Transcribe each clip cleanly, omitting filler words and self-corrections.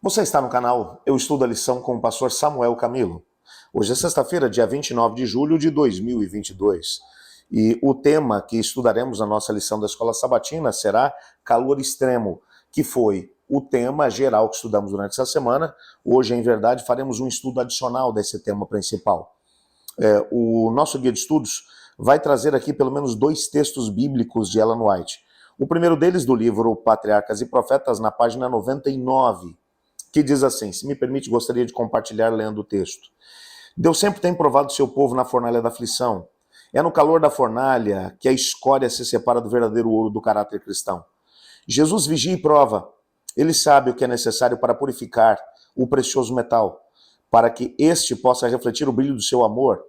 Você está no canal Eu Estudo a Lição com o pastor Samuel Camilo. Hoje é sexta-feira, dia 29 de julho de 2022. E o tema que estudaremos na nossa lição da Escola Sabatina será calor extremo, que foi o tema geral que estudamos durante essa semana. Hoje, em verdade, faremos um estudo adicional desse tema principal. O nosso guia de estudos vai trazer aqui pelo menos 2 textos bíblicos de Ellen White. O primeiro deles do livro Patriarcas e Profetas, na página 99, que diz assim, se me permite, gostaria de compartilhar lendo o texto. Deus sempre tem provado seu povo na fornalha da aflição. É no calor da fornalha que a escória se separa do verdadeiro ouro do caráter cristão. Jesus vigia e prova. Ele sabe o que é necessário para purificar o precioso metal, para que este possa refletir o brilho do seu amor.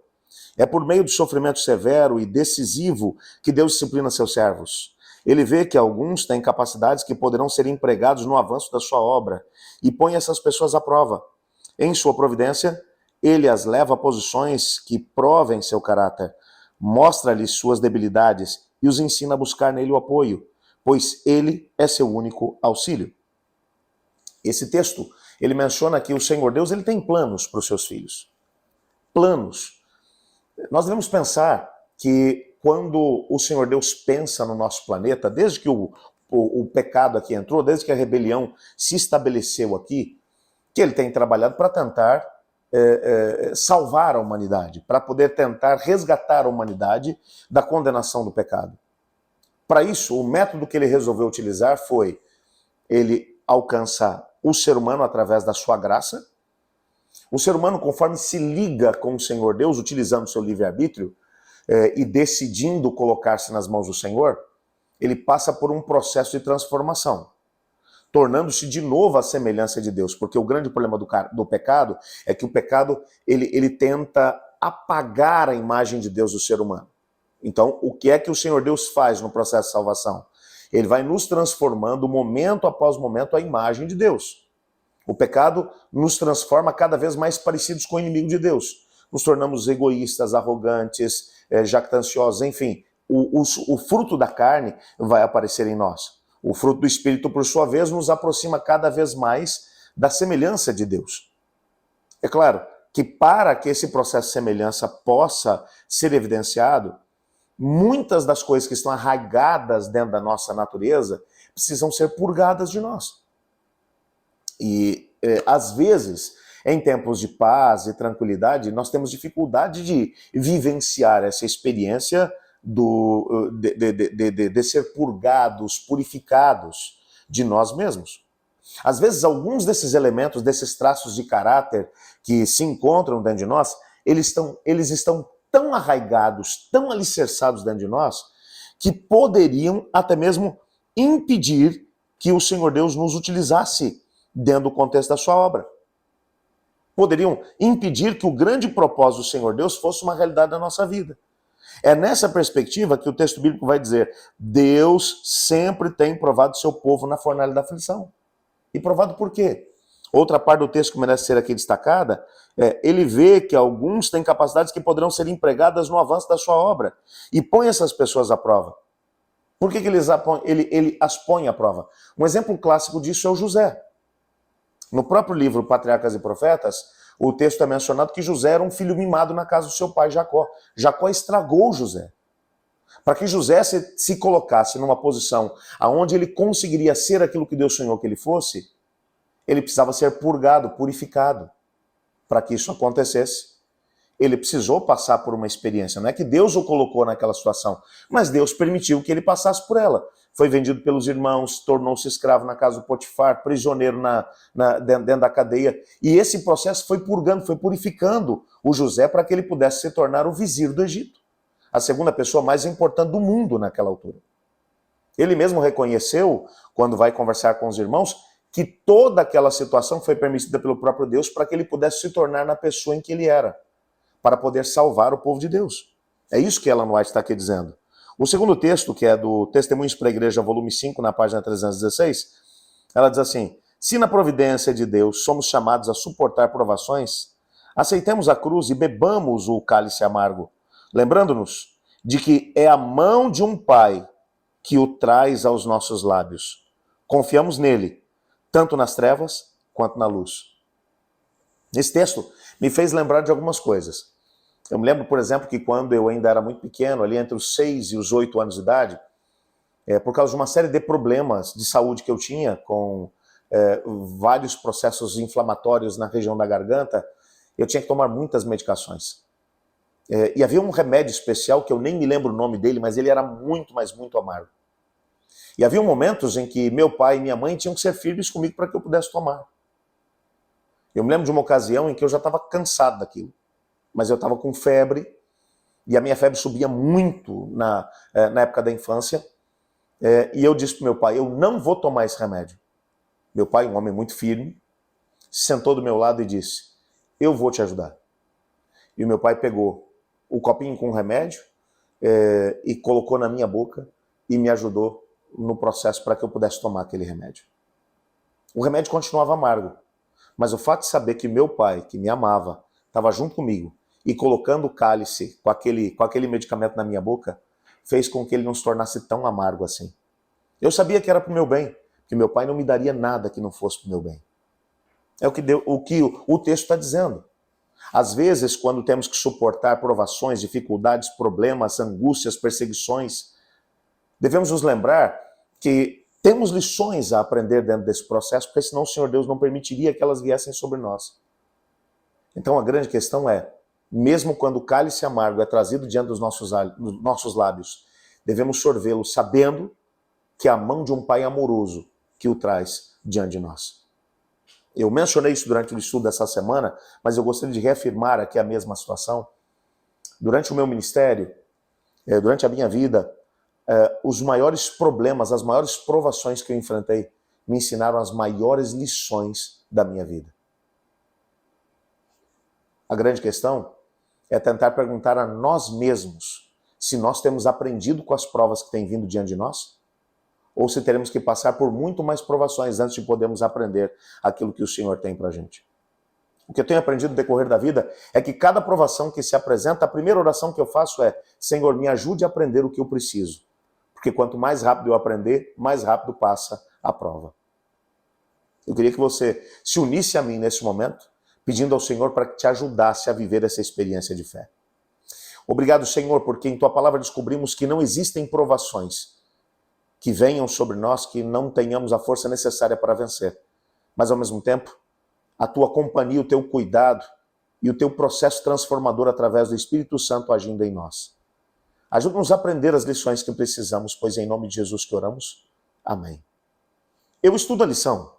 É por meio do sofrimento severo e decisivo que Deus disciplina seus servos. Ele vê que alguns têm capacidades que poderão ser empregados no avanço da sua obra e põe essas pessoas à prova. Em sua providência, ele as leva a posições que provem seu caráter, mostra-lhes suas debilidades e os ensina a buscar nele o apoio, pois ele é seu único auxílio. Esse texto, ele menciona que o Senhor Deus ele tem planos para os seus filhos. Planos. Nós devemos pensar que quando o Senhor Deus pensa no nosso planeta, desde que o pecado aqui entrou, desde que a rebelião se estabeleceu aqui, que ele tem trabalhado para tentar salvar a humanidade, para poder tentar resgatar a humanidade da condenação do pecado. Para isso, o método que ele resolveu utilizar foi ele alcançar o ser humano através da sua graça. O ser humano, conforme se liga com o Senhor Deus, utilizando o seu livre-arbítrio e decidindo colocar-se nas mãos do Senhor, ele passa por um processo de transformação, tornando-se de novo a semelhança de Deus, porque o grande problema do pecado é que o pecado ele tenta apagar a imagem de Deus do ser humano. Então, o que é que o Senhor Deus faz no processo de salvação? Ele vai nos transformando, momento após momento, a imagem de Deus. O pecado nos transforma cada vez mais parecidos com o inimigo de Deus. Nos tornamos egoístas, arrogantes, jactanciosos, enfim. O fruto da carne vai aparecer em nós. O fruto do Espírito, por sua vez, nos aproxima cada vez mais da semelhança de Deus. É claro que para que esse processo de semelhança possa ser evidenciado, muitas das coisas que estão arraigadas dentro da nossa natureza precisam ser purgadas de nós. E, às vezes, em tempos de paz e tranquilidade, nós temos dificuldade de vivenciar essa experiência de ser purgados, purificados de nós mesmos. Às vezes, alguns desses elementos, desses traços de caráter que se encontram dentro de nós, eles estão tão arraigados, tão alicerçados dentro de nós, que poderiam até mesmo impedir que o Senhor Deus nos utilizasse dentro do contexto da sua obra. Poderiam impedir que o grande propósito do Senhor Deus fosse uma realidade da nossa vida. É nessa perspectiva que o texto bíblico vai dizer: Deus sempre tem provado seu povo na fornalha da aflição. E provado por quê? Outra parte do texto que merece ser aqui destacada, ele vê que alguns têm capacidades que poderão ser empregadas no avanço da sua obra. E põe essas pessoas à prova. Por que ele as põe à prova? Um exemplo clássico disso é o José. No próprio livro Patriarcas e Profetas, o texto é mencionado que José era um filho mimado na casa do seu pai Jacó. Jacó estragou José. Para que José se colocasse numa posição onde ele conseguiria ser aquilo que Deus sonhou que ele fosse, ele precisava ser purgado, purificado. Para que isso acontecesse, ele precisou passar por uma experiência. Não é que Deus o colocou naquela situação, mas Deus permitiu que ele passasse por ela. Foi vendido pelos irmãos, tornou-se escravo na casa do Potifar, prisioneiro dentro da cadeia. E esse processo foi purgando, foi purificando o José para que ele pudesse se tornar o vizir do Egito. A segunda pessoa mais importante do mundo naquela altura. Ele mesmo reconheceu, quando vai conversar com os irmãos, que toda aquela situação foi permitida pelo próprio Deus para que ele pudesse se tornar na pessoa em que ele era, para poder salvar o povo de Deus. É isso que Ellen White está aqui dizendo. O segundo texto, que é do Testemunhos para a Igreja, volume 5, na página 316, ela diz assim: se na providência de Deus somos chamados a suportar provações, aceitemos a cruz e bebamos o cálice amargo, lembrando-nos de que é a mão de um Pai que o traz aos nossos lábios. Confiamos nele, tanto nas trevas quanto na luz. Esse texto me fez lembrar de algumas coisas. Eu me lembro, por exemplo, que quando eu ainda era muito pequeno, ali entre os 6 e os 8 anos de idade, por causa de uma série de problemas de saúde que eu tinha, com vários processos inflamatórios na região da garganta, eu tinha que tomar muitas medicações. E havia um remédio especial, que eu nem me lembro o nome dele, mas ele era muito, mas muito amargo. E havia momentos em que meu pai e minha mãe tinham que ser firmes comigo para que eu pudesse tomar. Eu me lembro de uma ocasião em que eu já estava cansado daquilo, mas eu estava com febre, e a minha febre subia muito na época da infância, e eu disse para meu pai, eu não vou tomar esse remédio. Meu pai, um homem muito firme, sentou do meu lado e disse, eu vou te ajudar. E o meu pai pegou o copinho com o remédio e colocou na minha boca e me ajudou no processo para que eu pudesse tomar aquele remédio. O remédio continuava amargo, mas o fato de saber que meu pai, que me amava, estava junto comigo e colocando o cálice com aquele medicamento na minha boca, fez com que ele não se tornasse tão amargo assim. Eu sabia que era para o meu bem, que meu pai não me daria nada que não fosse para o meu bem. É o que o texto está dizendo. Às vezes, quando temos que suportar provações, dificuldades, problemas, angústias, perseguições, devemos nos lembrar que temos lições a aprender dentro desse processo, porque senão o Senhor Deus não permitiria que elas viessem sobre nós. Então a grande questão é, mesmo quando o cálice amargo é trazido diante dos nossos lábios, devemos sorvê-lo sabendo que é a mão de um Pai amoroso que o traz diante de nós. Eu mencionei isso durante o estudo dessa semana, mas eu gostaria de reafirmar aqui a mesma situação. Durante o meu ministério, durante a minha vida, os maiores problemas, as maiores provações que eu enfrentei me ensinaram as maiores lições da minha vida. A grande questão é tentar perguntar a nós mesmos se nós temos aprendido com as provas que têm vindo diante de nós, ou se teremos que passar por muito mais provações antes de podermos aprender aquilo que o Senhor tem para a gente. O que eu tenho aprendido no decorrer da vida é que cada provação que se apresenta, a primeira oração que eu faço é, Senhor, me ajude a aprender o que eu preciso. Porque quanto mais rápido eu aprender, mais rápido passa a prova. Eu queria que você se unisse a mim nesse momento, pedindo ao Senhor para que te ajudasse a viver essa experiência de fé. Obrigado, Senhor, porque em Tua palavra descobrimos que não existem provações que venham sobre nós, que não tenhamos a força necessária para vencer. Mas, ao mesmo tempo, a Tua companhia, o Teu cuidado e o Teu processo transformador através do Espírito Santo agindo em nós. Ajuda-nos a aprender as lições que precisamos, pois é em nome de Jesus que oramos. Amém. Eu estudo a lição.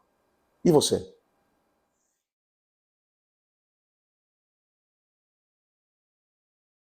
E você?